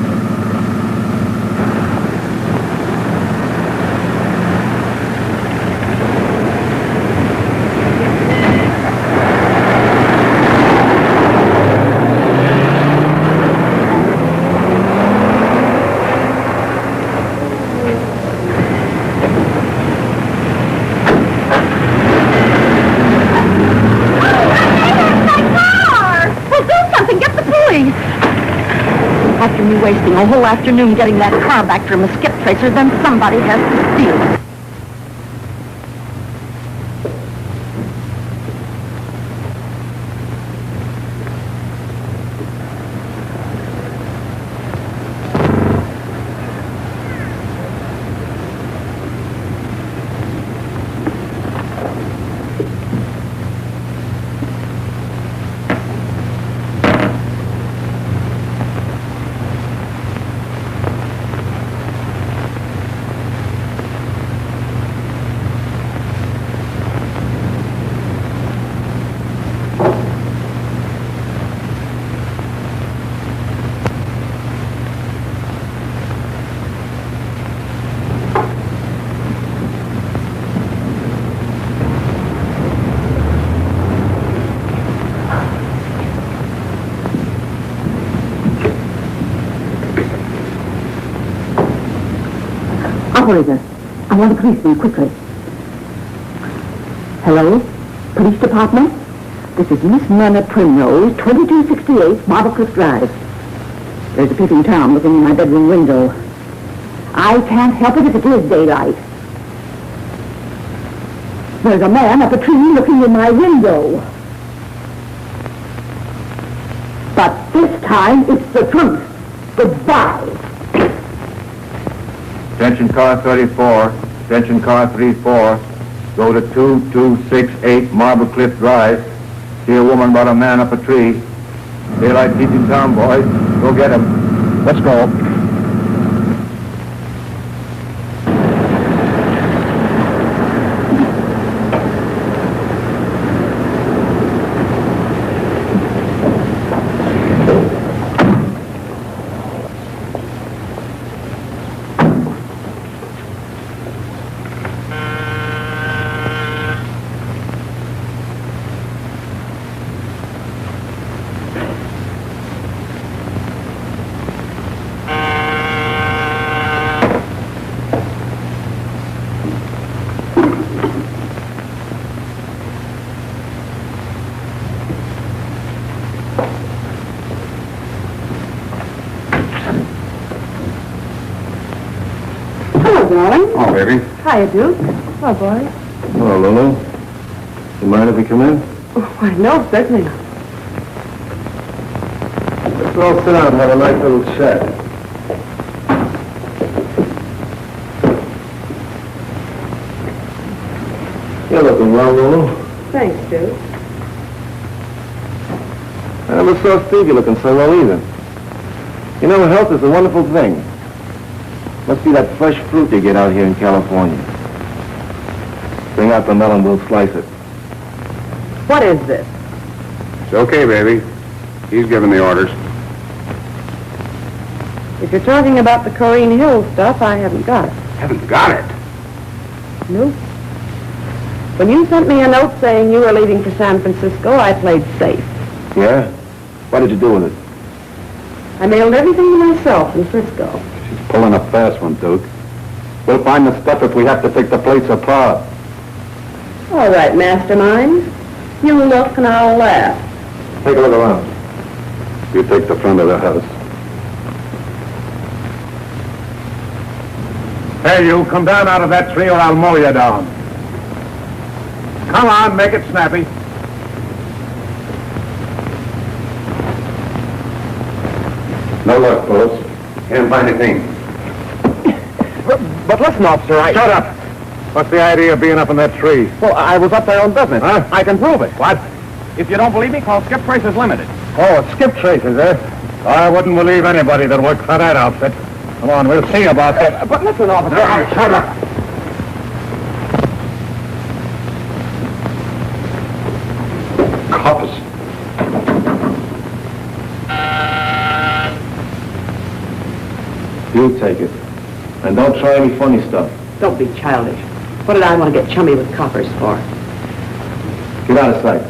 After me wasting a whole afternoon getting that car back from a skip tracer, then somebody has to steal it. Operator, I want a policeman, quickly. Hello? Police Department? This is Miss Myrna Primrose, 2268 Marble Cliff Drive. There's a peeping Tom looking in my bedroom window. I can't help it if it is daylight. There's a man up a tree looking in my window. But this time, it's the truth. Goodbye. Attention car 34, attention car 34, go to 2268 Marble Cliff Drive. See a woman about a man up a tree. Daylight keeping town, boys. Go get him. Let's go. baby. Hiya, Duke. Hello, boys. Hello, Lulu. You mind if we come in? Oh, why, no, certainly not. Let's all sit down and have a nice little chat. You're looking well, Lulu. Thanks, Duke. I never saw Stevie looking so well either. You know, health is a wonderful thing. Must be that fresh fruit you get out here in California. Bring out the melon, we'll slice it. What is this? It's okay, baby. He's giving the orders. If you're talking about the Corrine Hill stuff, I haven't got it. Haven't got it. Nope. When you sent me a note saying you were leaving for San Francisco, I played safe. Yeah? What did you do with it? I mailed everything to myself in Frisco. She's pulling a fast one, Duke. We'll find the stuff if we have to take the plates apart. All right, mastermind. You look and I'll laugh. Take a look around. You take the front of the house. Hey, you, come down out of that tree or I'll mow you down. Come on, make it snappy. No luck, fellas. Can't find anything. But listen, officer, Shut up. What's the idea of being up in that tree? Well, I was up there on business. Huh? I can prove it. What? If you don't believe me, call Skip Tracers Limited. Oh, it's skip traces, eh? I wouldn't believe anybody that worked for that outfit. Come on, we'll see about that. But listen, officer. Shut up. Cops. You take it. And don't try any funny stuff. Don't be childish. What did I want to get chummy with coppers for? Get out of sight.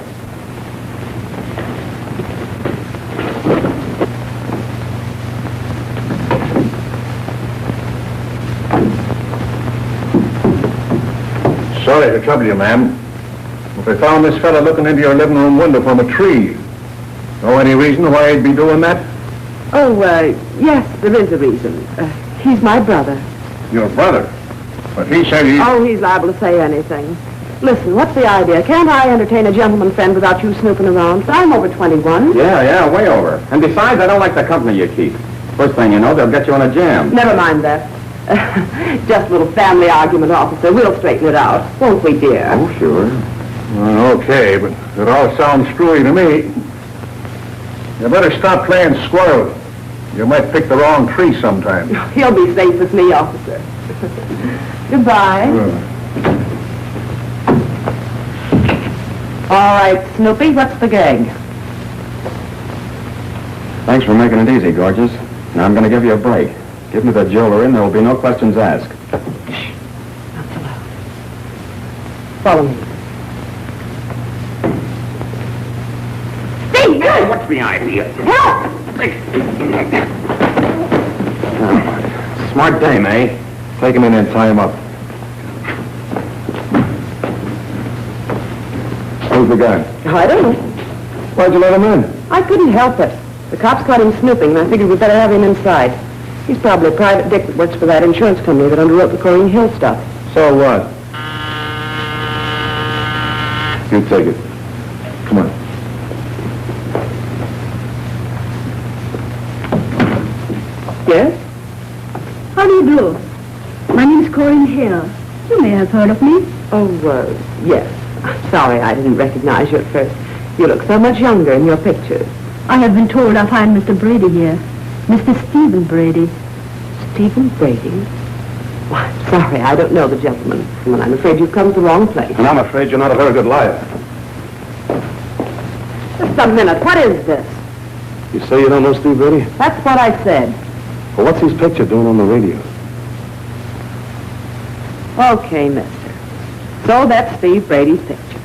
Sorry to trouble you, ma'am. But we found this fella looking into your living room window from a tree. Know any reason why he'd be doing that? Oh, yes, there is a reason. He's my brother. Your brother? But he said he... Oh, he's liable to say anything. Listen, what's the idea? Can't I entertain a gentleman friend without you snooping around? I'm over 21. Yeah, way over. And besides, I don't like the company you keep. First thing you know, they'll get you in a jam. Never mind that. Just a little family argument, officer. We'll straighten it out. Won't we, dear? Oh, sure. Well, okay, but it all sounds screwy to me. You better stop playing squirrel. You might pick the wrong tree sometime. He'll be safe with me, officer. Goodbye. All right, Snoopy, what's the gag? Thanks for making it easy, gorgeous. Now I'm going to give you a break. Give me the jewelry and there will be no questions asked. Shh. Not so loud. Follow me. Steve, good! What's the idea? Help! Smart dame, eh? Take him in and tie him up. Who's the guy? I don't know. Why'd you let him in? I couldn't help it. The cops caught him snooping, and I figured we'd better have him inside. He's probably a private dick that works for that insurance company that underwrote the Corrine Hill stuff. So what? You take it. Come on. Yes? How do you do? My name's Corrine Hill. You may have heard of me. Oh, yes. I'm sorry I didn't recognize you at first. You look so much younger in your pictures. I have been told I'll find Mr. Brady here. Mr. Stephen Brady. Stephen Brady? Why, I'm sorry, I don't know the gentleman. Well, I'm afraid you've come to the wrong place. And I'm afraid you're not a very good liar. Just a minute. What is this? You say you don't know Steve Brady? That's what I said. Well, what's his picture doing on the radio? Okay, mister. So that's Steve Brady's picture.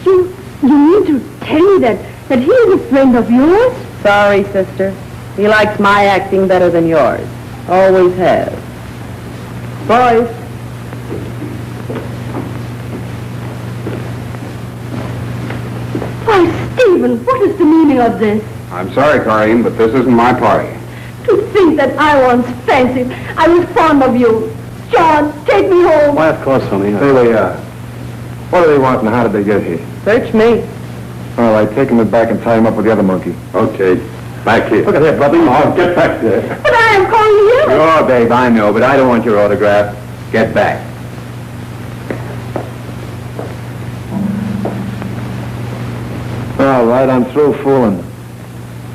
You mean to tell me that he is a friend of yours? Sorry, sister. He likes my acting better than yours. Always has. Boys. Why, Stephen, what is the meaning of this? I'm sorry, Corrine, but this isn't my party. To think that I once fancied I was fond of you. John, take me home. Why, of course, honey. Here we are. What do they want and how did they get here? Search me. All right, take him back and tie him up with the other monkey. Okay. Back here. Look at here, brother. Oh, get back there. But I am calling you. Sure, babe, I know, but I don't want your autograph. Get back. All right, I'm through fooling.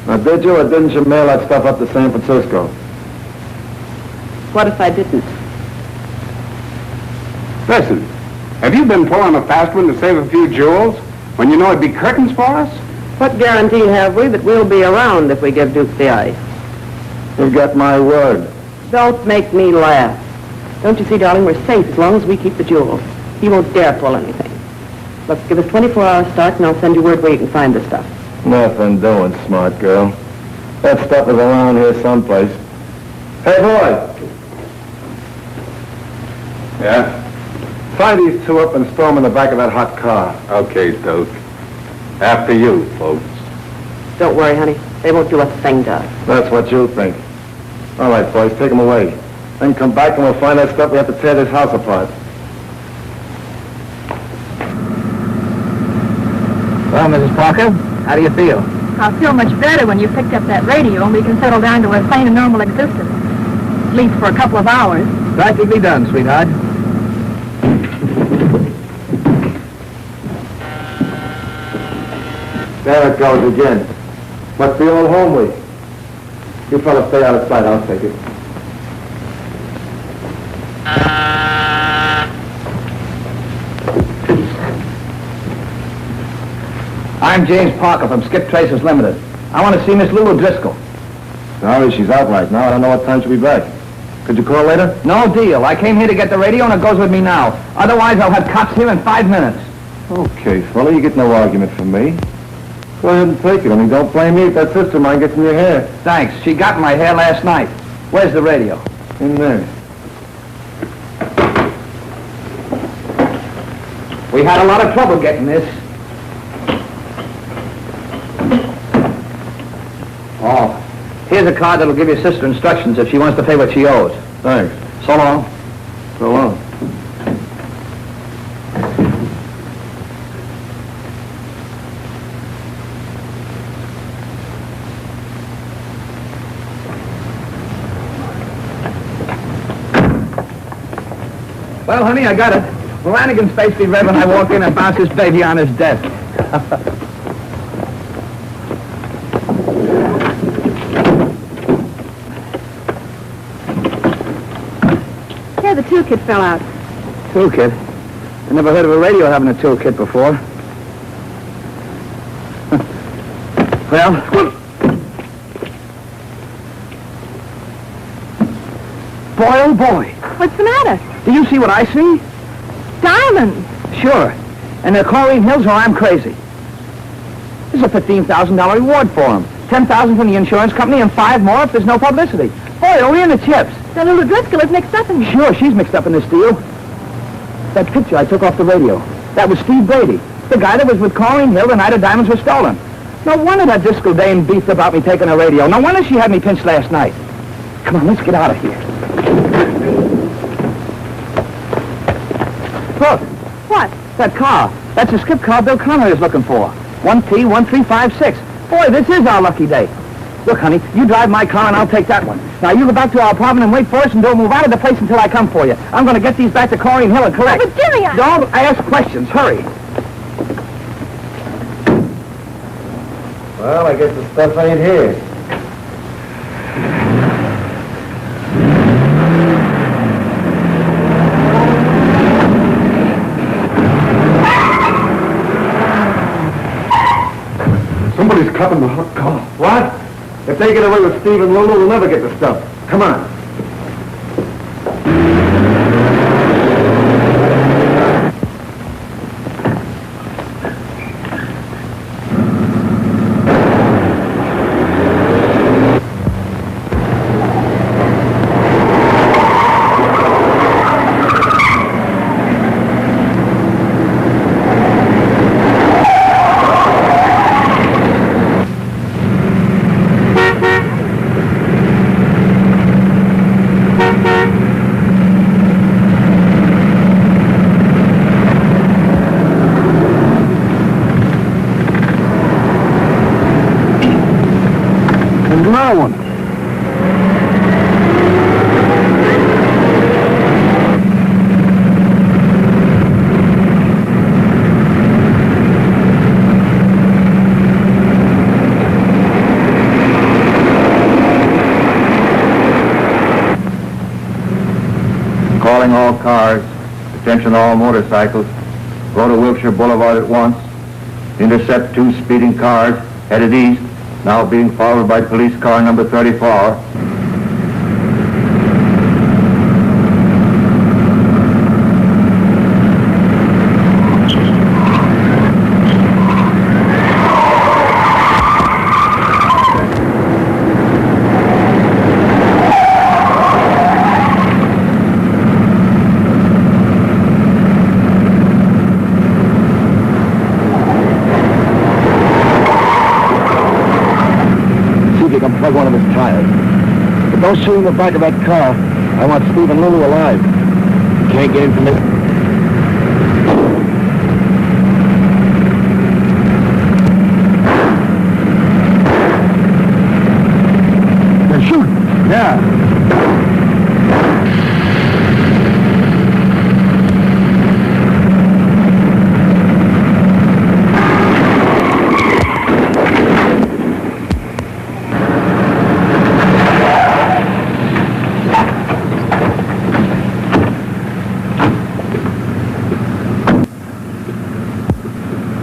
Now, did you or didn't you mail that stuff up to San Francisco? What if I didn't? Listen, have you been pulling a fast one to save a few jewels when you know it'd be curtains for us? What guarantee have we that we'll be around if we give Duke the ice? You've got my word. Don't make me laugh. Don't you see, darling, we're safe as long as we keep the jewels. He won't dare pull anything. Look, give us 24 hours start and I'll send you word where you can find the stuff. Nothing doing, smart girl. That stuff is around here someplace. Hey, boy. Yeah? Tie these two up and store them in the back of that hot car. Okay, Duke. After you, folks. Don't worry, honey. They won't do a thing to us. That's what you think. All right, boys, take them away. Then come back and we'll find that stuff. We have to tear this house apart. Well, Mrs. Parker, how do you feel? I'll feel much better when you picked up that radio and we can settle down to a sane and normal existence. At least for a couple of hours. Practically done, sweetheart. There it goes again. Must be old home week. You fellas stay out of sight. I'll take it. I'm James Parker from Skip Tracers Limited. I want to see Miss Lulu Driscoll. Sorry, she's out right now. I don't know what time she'll be back. Could you call later? No deal. I came here to get the radio and it goes with me now. Otherwise, I'll have cops here in 5 minutes. Okay, fella, you get no argument from me. Go ahead and take it. Only don't blame me if that sister of mine gets in your hair. Thanks. She got in my hair last night. Where's the radio? In there. We had a lot of trouble getting this. Oh, here's a card that'll give your sister instructions if she wants to pay what she owes. Thanks. So long. So long. Well, honey, I got it. Flanagan's face be red when I walk in and bounce his baby on his desk. Yeah, the toolkit fell out. Toolkit? I never heard of a radio having a toolkit before. Well, boy, oh boy. What's the matter? Do you see what I see? Diamonds. Sure. And they're Chlorine Hills or I'm crazy. There's a $15,000 reward for them. $10,000 from the insurance company and 5 more if there's no publicity. Boy, are we in the chips. Then Lulu Driscoll is mixed up in this. Sure, she's mixed up in this deal. That picture I took off the radio, that was Steve Brady, the guy that was with Chlorine Hill the night her diamonds were stolen. No wonder that Driscoll dame beefed about me taking a radio. No wonder she had me pinched last night. Come on, let's get out of here. Look. What? That car. That's the skip car Bill Conner is looking for. 1T1356. Boy, this is our lucky day. Look, honey, you drive my car and I'll take that one. Now, you go back to our apartment and wait for us and don't move out of the place until I come for you. I'm going to get these back to Chlorine Hill and collect. Oh, but Jimmy, Don't ask questions. Hurry. Well, I guess the stuff ain't here. Somebody's cupping the hot car. What? If they get away with Steve and Lulu, we'll never get the stuff. Come on. There's another one. Calling all cars. Attention all motorcycles. Go to Wilshire Boulevard at once. Intercept 2 speeding cars headed east, now being followed by police car number 34. Plug one of his tires. But don't shoot in the back of that car. I want Steve and Lulu alive. You can't get in from this. They're shooting. Yeah.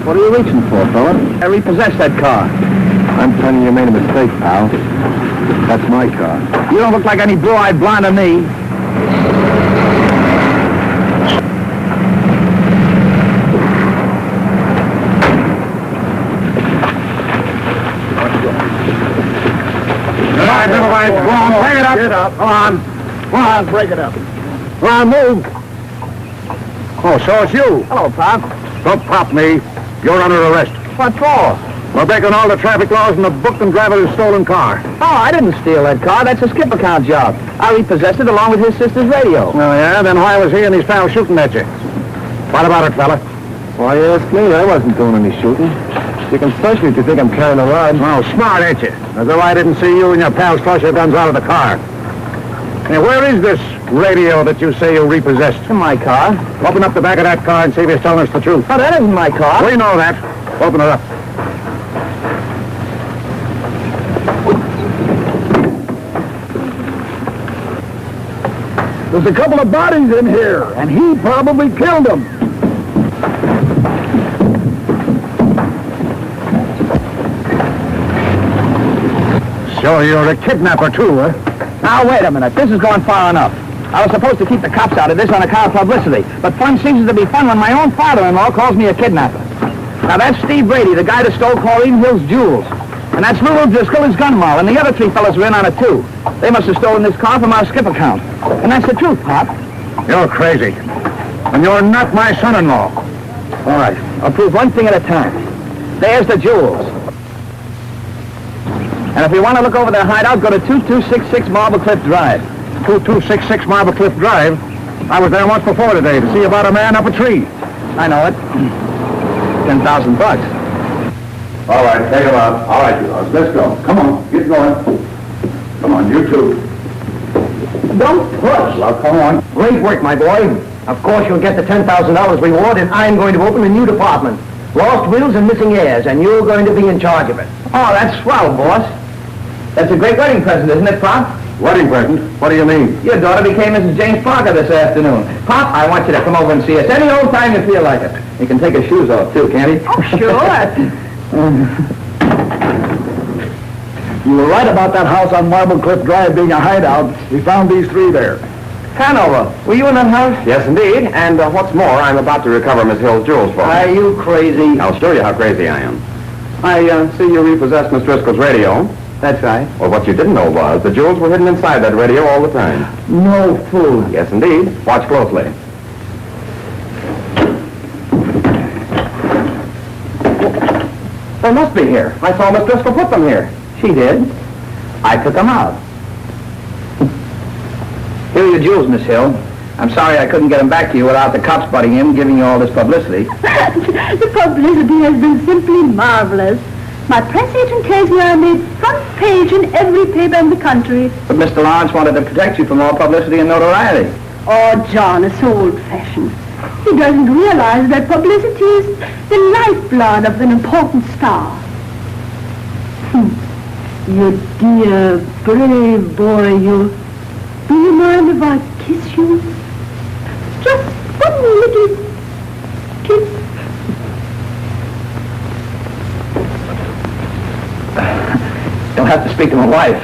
What are you reaching for, fella? I repossessed that car. I'm telling you, you made a mistake, pal. That's my car. You don't look like any blue-eyed blonde to me. All right, everybody, go on, bring it up. Get up. Come on. Come on, break it up. Come on, move. Oh, so it's you. Hello, Pop. Don't pop me. You're under arrest. What for? We're breaking all the traffic laws and the booked and driver his stolen car. Oh, I didn't steal that car. That's a skip account job. I repossessed it along with his sister's radio. Oh, yeah? Then why was he and his pal shooting at you? What about it, fella? Why, you ask me? I wasn't doing any shooting. You can search me if you think I'm carrying a rod. Oh, smart, ain't you? As though I didn't see you and your pals toss your guns out of the car. Hey, where is this radio that you say you repossessed? In my car. Open up the back of that car and see if he's telling us the truth. Oh, that isn't my car. We know that. Open it up. There's a couple of bodies in here, and he probably killed them. So you're a kidnapper, too, huh? Now, wait a minute. This is going far enough. I was supposed to keep the cops out of this on account of publicity, but fun ceases to be fun when my own father-in-law calls me a kidnapper. Now, that's Steve Brady, the guy that stole Corrine Hill's jewels. And that's Lulu Driscoll, his gun moll, and the other 3 fellas are in on it, too. They must have stolen this car from our skip account. And that's the truth, Pop. You're crazy. And you're not my son-in-law. All right. I'll prove one thing at a time. There's the jewels. And if you want to look over their hideout, go to 2266 Marble Cliff Drive. 2266 Marble Cliff Drive? I was there once before today to see about a man up a tree. I know it. $10,000. All right, take him out. All right, you guys, let's go. Come on, get going. Come on, you two. Don't push. Well, come on. Great work, my boy. Of course, you'll get the $10,000 reward, and I'm going to open a new department. Lost wills and missing heirs, and you're going to be in charge of it. Oh, that's swell, boss. That's a great wedding present, isn't it, Pop? Wedding present? What do you mean? Your daughter became Mrs. James Parker this afternoon. Pop, I want you to come over and see us any old time you feel like it. You can take his shoes off, too, can't he? Oh, sure. You were right about that house on Marble Cliff Drive being a hideout. We found these 3 there. Hanover, were you in that house? Yes, indeed. And what's more, I'm about to recover Miss Hill's jewels for Are her. you crazy? I'll show you how crazy I am. I see you repossessed Miss Driscoll's radio. That's right. Well, what you didn't know was the jewels were hidden inside that radio all the time. No fool. Yes, indeed. Watch closely. They must be here. I saw Miss Driscoll put them here. She did. I took them out. Here are your jewels, Miss Hill. I'm sorry I couldn't get them back to you without the cops butting in, giving you all this publicity. The publicity has been simply marvelous. My press agent tells me I made front page in every paper in the country. But Mr. Lawrence wanted to protect you from all publicity and notoriety. Oh, John, it's so old-fashioned. He doesn't realize that publicity is the lifeblood of an important star. You dear, brave boy, you. Do you mind if I kiss you? Just one little kiss. You'll have to speak to my wife.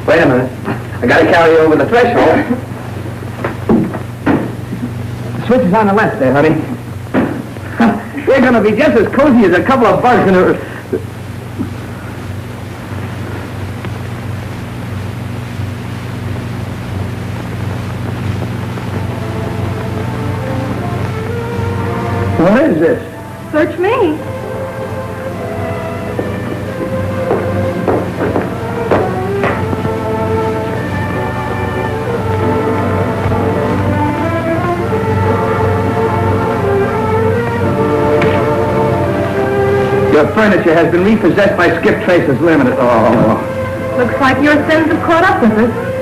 Wait a minute. I gotta carry you over the threshold. The switch is on the left there, honey. We're gonna be just as cozy as a couple of bugs in a... What is this? Search me. Your furniture has been repossessed by Skip Traces Limited. Oh. Looks like your sins have caught up with us.